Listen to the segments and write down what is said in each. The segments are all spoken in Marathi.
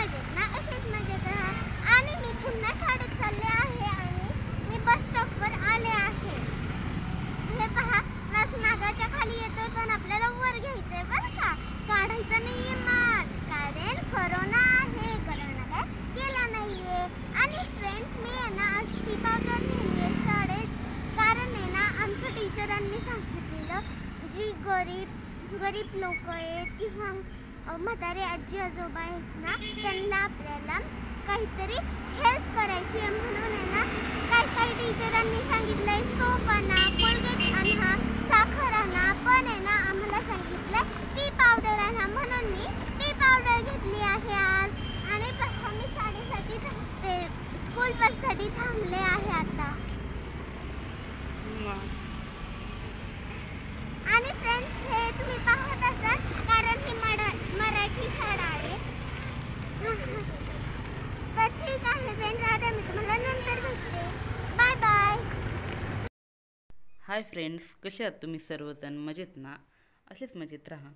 मजेत ना, असेच मजेत राहा. आणि मी पुन्हा शाळेत चालले आहे आणि मी बस स्टॉपवर आले आहे. हे पहा, बस नागाच्या खाली येतोय, पण आपल्याला वर घ्यायचंय बरं का. काढायचं नाहीये मास्क, कारण कोरोना आहे. कोरोना काय गेला नाहीये. आणि फ्रेंड्स, मी आहे ना आज टी पावडर नेली शाळेत, कारण आहे ना आमच्या टीचरांनी सांगितलेलं जी गरीब लोक आहेत किंवा म्हातारे आजी आजोबा आहेत ना, त्यांना आपल्याला काहीतरी हेल्प करायची आहे. म्हणून आहे ना काही टीचरांनी सांगितलंय सोप आणा, कोलगेट आणा, साखर आणा, पण आहे ना आम्हाला सांगितलंय टी पावडर आणा. म्हणून मी टी पावडर घेतली आहे आज. आणि मी शाळेसाठी ते स्कूल बससाठी थांबले आहे आता. आणि फ्रेंड्स, हे तुम्ही पाहत असाल, कारण ही मराठी शाळा आहे. तर ठीक आहे फ्रेंड्स, आता मी तुम्हाला नंतर भेटते. Bye bye. हाय फ्रेंड्स, कसे आहात तुम्ही सर्वजण? मजेत ना? असेच मजेत राहा.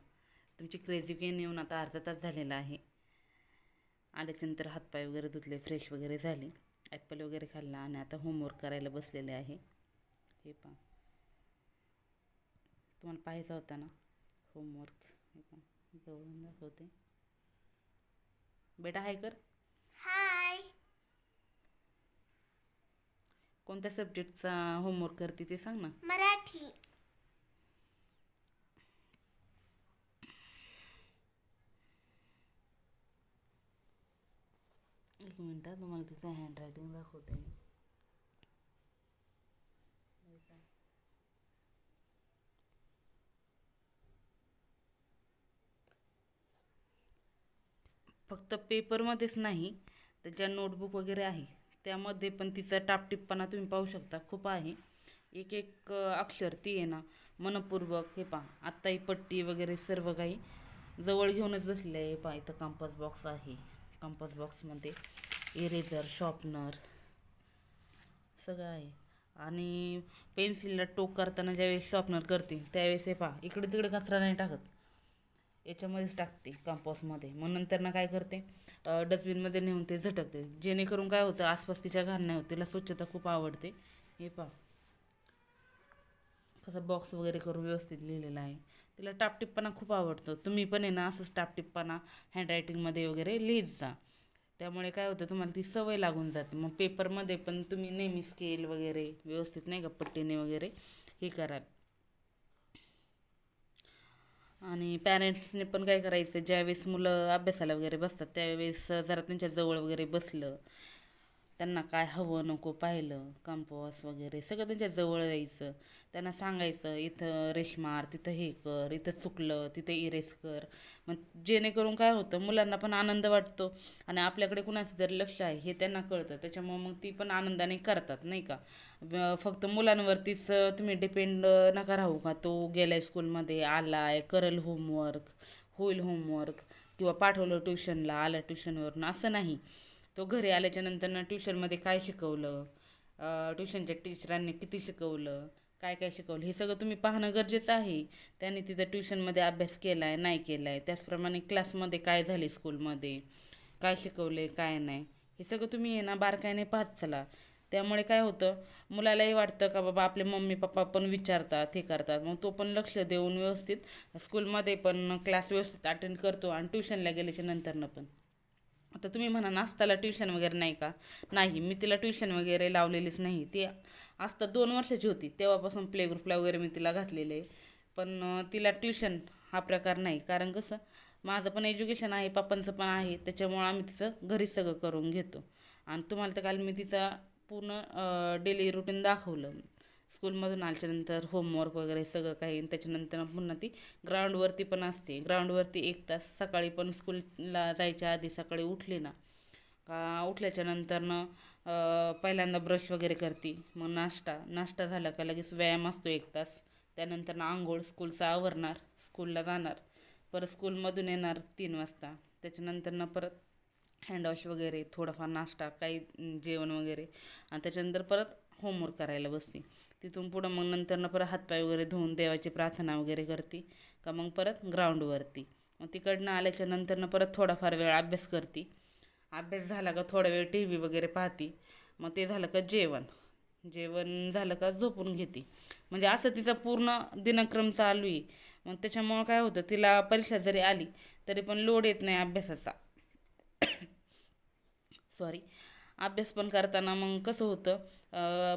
तुमची क्रेझी गेन येऊन आता अर्धा तास झालेला आहे. आल्याच्यानंतर हातपाय वगैरे धुतले, फ्रेश वगैरे झाले, ॲपल वगैरे खाल्ला आणि आता होमवर्क करायला बसलेले आहे. हे पहा, तुम्हाला पाहायचा होता ना होमवर्क. हे पहा, जवळून दाखवते. बेटा हाय कर. हाय. कोणत्या सब्जेक्टचा होमवर्क करते ते सांग ना. मराठी. एक मिनटं, तुम्हाला तिचं हँडरायटिंग दाखवते. फक्त पेपरमध्येच नाही, त्याच्या नोटबुक वगैरे आहे त्यामध्ये पण तिचा टापटिप्पणा तुम्ही पाहू शकता, खूप आहे. एक एक अक्षर ती आहे ना मनपूर्वक. हे पहा, आत्ता ही पट्टी वगैरे सर्व काही जवळ घेऊनच बसले आहे. पहा, इथं कंपास बॉक्स आहे. कंपास बॉक्समध्ये इरेझर, शॉर्पनर सगळं आहे. आणि पेन्सिलला टोक करताना ज्यावेळेस शॉर्पनर करते त्यावेळेस हे पहा, इकडे तिकडे कचरा नाही टाकत, याच्यामध्येच टाकते कंपासमध्ये. मग नंतर ना काय करते, डस्टबिनमध्ये नेऊन ते झटकते, जेणेकरून काय होतं आसपास तिच्या घाण नाही होत. तिला स्वच्छता खूप आवडते. हे पहा, कसा बॉक्स वगैरे करून व्यवस्थित लिहिलेला आहे. तिला टापटिप्पणा खूप आवडतो. तुम्ही पण आहे ना असंच टापटिप्पणा हँडरायटिंगमध्ये वगैरे लिहित जा. त्यामुळे काय होतं, तुम्हाला ती सवय लागून जाते. मग पेपरमध्ये पण तुम्ही नेहमी स्केल वगैरे व्यवस्थित नाही का पट्टीने वगैरे हे कराल. आणि पॅरेंट्सने पण काय करायचं, ज्यावेळेस मुलं अभ्यासाला वगैरे बसतात त्यावेळेस जरा त्यांच्या जवळ वगैरे बसलं, त्यांना काय हवं नको पाहिलं, कंपास वगैरे सगळं त्यांच्या जवळ यायचं, त्यांना सांगायचं इथं रेश मार, तिथं हे कर, इथं चुकलं तिथं इरेज कर. मग जेणेकरून काय होतं, मुलांना पण आनंद वाटतो आणि आपल्याकडे कुणाचं जर लक्ष आहे हे त्यांना कळतं. त्याच्यामुळं मग ती पण आनंदाने करतात नाही का. फक्त मुलांवरतीच तुम्ही डिपेंड नका राहू का, तो गेलाय स्कूलमध्ये, आलाय, करल होमवर्क, होईल होमवर्क, किंवा पाठवलं ट्युशनला, आला ट्युशनवरून, असं नाही. तो घरी आल्याच्या नंतर ट्युशनमध्ये काय शिकवलं, ट्युशनच्या टीचरांनी किती शिकवलं, काय काय शिकवलं, हे सगळं तुम्ही पाहणं गरजेचं आहे. त्याने तिथं ट्युशनमध्ये अभ्यास केला आहे नाही केला आहे, त्याचप्रमाणे क्लासमध्ये काय झाले, स्कूलमध्ये काय शिकवले काय नाही, हे सगळं तुम्ही आहे ना बारकाईने पाहत चला. त्यामुळे काय होतं, मुलालाही वाटतं का बाबा आपले मम्मी पप्पा पण विचारतात, हे करतात, मग तो पण लक्ष देऊन व्यवस्थित स्कूलमध्ये पण क्लास व्यवस्थित अटेंड करतो आणि ट्युशनला गेल्याच्या नंतरनं पण. आता तुम्ही म्हणा नास्ताला ट्युशन वगैरे नाही का. नाही, मी तिला ट्युशन वगैरे लावलेलीच नाही. ती आस्ता 2 वर्षाची होती तेव्हापासून प्ले ग्रुपला वगैरे मी तिला घातलेलं आहे. पण तिला ट्युशन हा प्रकार नाही. कारण कसं, माझं पण एज्युकेशन आहे, पप्पांचं पण आहे, त्याच्यामुळं आम्ही तिचं घरीच सगळं करून घेतो. आणि तुम्हाला तर काल मी तिचा पूर्ण डेली रुटीन दाखवलं. स्कूलमधून आल्याच्यानंतर होमवर्क वगैरे सगळं काही, त्याच्यानंतर पुन्हा ती ग्राउंडवरती पण असते. ग्राउंडवरती 1 तास सकाळी पण स्कूलला जायच्या आधी सकाळी उठली ना का, उठल्याच्या नंतरनं पहिल्यांदा ब्रश वगैरे करते, मग नाश्ता झाला का लगेच व्यायाम असतो 1 तास, त्यानंतर आंघोळ, स्कूलचं आवरणार, स्कूलला जाणार, परत स्कूलमधून येणार 3 वाजता, त्याच्यानंतरनं परत हँडवॉश वगैरे, थोडाफार नाश्ता, काही जेवण वगैरे, आणि त्याच्यानंतर परत होमवर्क करायला बसते. तिथून पुढं मग नंतरनं परत हातपाय वगैरे धुवून देवाची प्रार्थना वगैरे करते का, मग परत ग्राउंडवरती. मग तिकडनं आल्याच्या नंतरनं परत थोडाफार वेळ अभ्यास करते. अभ्यास झाला का थोडा वेळ टी व्ही वगैरे पाहते. मग ते झालं का जेवण झालं का झोपून घेते. म्हणजे असं तिचा पूर्ण दिनक्रम चालू आहे. मग त्याच्यामुळं काय होतं, तिला परीक्षा जरी आली तरी पण लोड येत नाही अभ्यासाचा. सॉरी. अभ्यास पण करताना मग कसं होतं,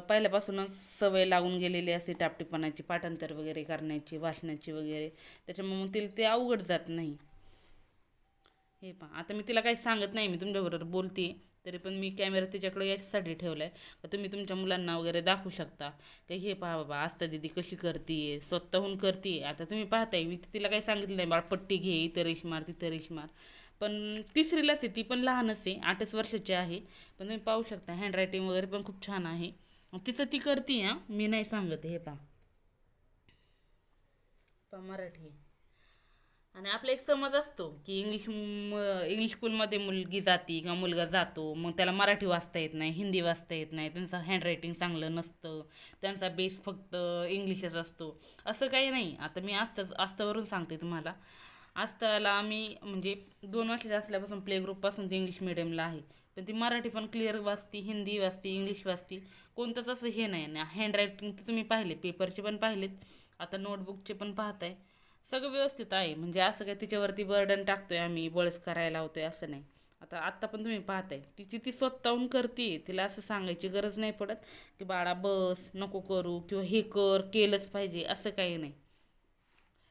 पहिल्यापासूनच सवय लागून गेलेली असते टापटीपणाची, पाठांतर वगैरे करण्याची, वाचनाची वगैरे. त्याच्यामुळे मग तिला ते अवघड जात नाही. हे पहा, आता मी तिला काही सांगत नाही, मी तुमच्याबरोबर बोलते तरी पण मी कॅमेरा तिच्याकडे याच्यासाठी ठेवला आहे का तुम्ही तुमच्या मुलांना वगैरे दाखवू शकता की हे पहा बाबा आस्था दीदी कशी करते, स्वतःहून करते. आता तुम्ही पाहताय, मी तिला काही सांगितलं नाही, बाळ पट्टी घे, इथं रेष मार, तिथं रेष मार. पण तिसरीलाच आहे ती, पण लहानच आहे, 8 वर्षाची आहे. पण तुम्ही पाहू शकता हँडरायटिंग वगैरे पण खूप छान आहे. तिचं ती करते. हां, मी नाही सांगत. हे पहा मराठी. आणि आपला एक समज असतो की इंग्लिश स्कूलमध्ये मुलगी जाती किंवा मुलगा जातो, मग त्याला मराठी वाचता येत नाही, हिंदी वाचता येत नाही, त्यांचं हँडरायटिंग चांगलं नसतं, त्यांचा बेस फक्त इंग्लिशच असतो. असं काही नाही. आता मी आस्थावरून सांगते तुम्हाला. आस्थाला आम्ही म्हणजे 2 वर्षाची असल्यापासून प्ले ग्रुपपासून ती इंग्लिश मिडियमला आहे. पण ती मराठी पण क्लिअर वाचते, हिंदी वाचते, इंग्लिश वाचते. कोणतंच असं हे नाही. हँडरायटिंग तर तुम्ही पाहिले, पेपरचे पण पाहिलेत, आता नोटबुकचे पण पाहताय. सगळं व्यवस्थित आहे. म्हणजे असं काय तिच्यावरती बर्डन टाकतोय आम्ही, बळच करायला लावतोय असं नाही. आत्ता पण तुम्ही पाहताय ती स्वतःहून करते. तिला असं सांगायची गरज नाही पडत की बाळा बस, नको करू, किंवा हे केलंच पाहिजे, असं काही नाही.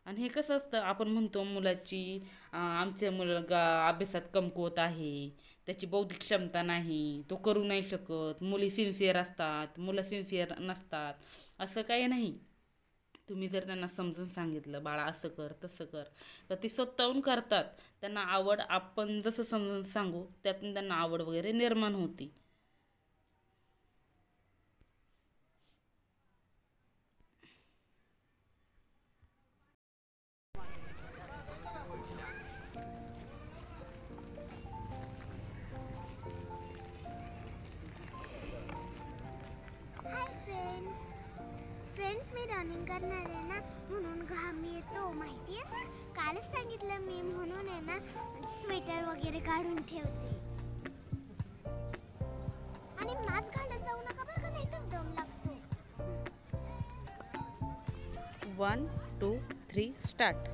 आणि हे कसं असतं, आपण म्हणतो मुलाची आमच्या मुलगा अभ्यासात कमकुवत आहे, त्याची बौद्धिक क्षमता नाही, तो करू नाही शकत, मुली सिन्सिअर असतात, मुलं सिन्सिअर नसतात, असं काही नाही. तुम्ही जर त्यांना समजून सांगितलं बाळा असं कर तसं कर, तर ती स्वतःहून करतात. त्यांना आवड, आपण जसं समजून सांगू त्यातून त्यांना आवड वगैरे निर्माण होती. हाय फ्रेंड्स, मी रनिंग करणार आहे ना, म्हणून घाम येतो माहिती आहे ना. कालच सांगितलं मी, म्हणून आहे ना स्वेटर वगैरे काढून ठेवते. आणि मास्क घालत जाऊ नका बरं का, नाही तर दम लागतो. 1 2 3 स्टार्ट.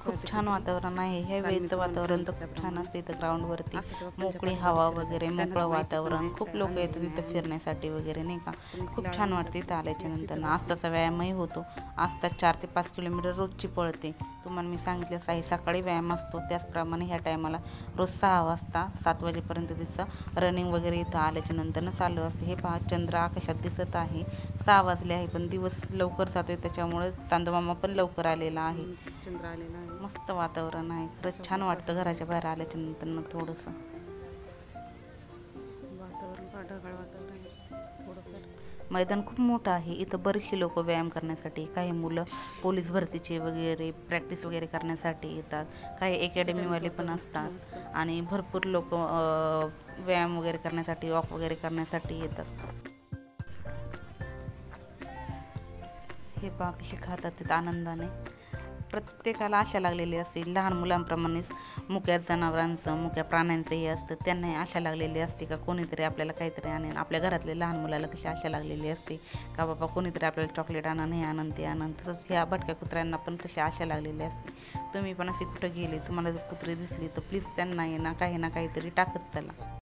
खूप छान वातावरण आहे. ह्या वेळेचं वातावरण तर खूप छान असते. इथं ग्राउंडवरती मोकळी हवा वगैरे, मोकळं वातावरण. खूप लोक येतात तिथं फिरण्यासाठी वगैरे, नाही का. खूप छान वाटते इथं आल्याच्या नंतर. आस्थाचा व्यायामही होतो. आस्था 4 ते 5 किलोमीटर रोजची पळते. तुम्हाला मी सांगितलं आहे सकाळी व्यायाम असतो, त्याचप्रमाणे ह्या टायमाला रोज 6 वाजता 7 वाजेपर्यंत तिचं रनिंग वगैरे इथं आल्याच्या नंतर चालू असते. हे पहा, चंद्र आकाशात दिसत आहे. 6 वाजले आहे पण दिवस लवकर जातोय, त्याच्यामुळे चांदमामा पण लवकर आलेला आहे. चंद्र आलेला आहे. मस्त वातावरण आहे. खरंच छान वाटतं घराच्या बाहेर आल्याच्या नंतर थोडंसं वातावरण, ढगाळ वातावरण आहे थोडंफार. मैदान खूप मोठं आहे. इथं बरेचसे लोक व्यायाम करण्यासाठी, काही मुलं पोलीस भरतीचे वगैरे प्रॅक्टिस वगैरे करण्यासाठी येतात, काही अकॅडमीवाले पण असतात, आणि भरपूर लोक व्यायाम वगैरे करण्यासाठी, वॉक वगैरे करण्यासाठी येतात. हे पहा कशी खातात तिथं आनंदाने. प्रत्येकाला आशा लागलेली असते, लहान मुलांप्रमाणेच मुक्या जनावरांचं, मुक्या प्राण्यांचं हे असतं, त्यांनाही आशा लागलेली असते का कोणीतरी आपल्याला काहीतरी आणेल. आपल्या घरातले लहान मुलाला कशी आशा लागलेली असते का बाबा कोणीतरी आपल्याला चॉकलेट आणन, हे आणन, ते आणन. तसंच ह्या भटक्या कुत्र्यांना पण तशी आशा लागलेली असते. तुम्ही पण अशी कुठं गेले, तुम्हाला जर कुत्री दिसली तर प्लीज त्यांना काही ना काहीतरी टाकत चला.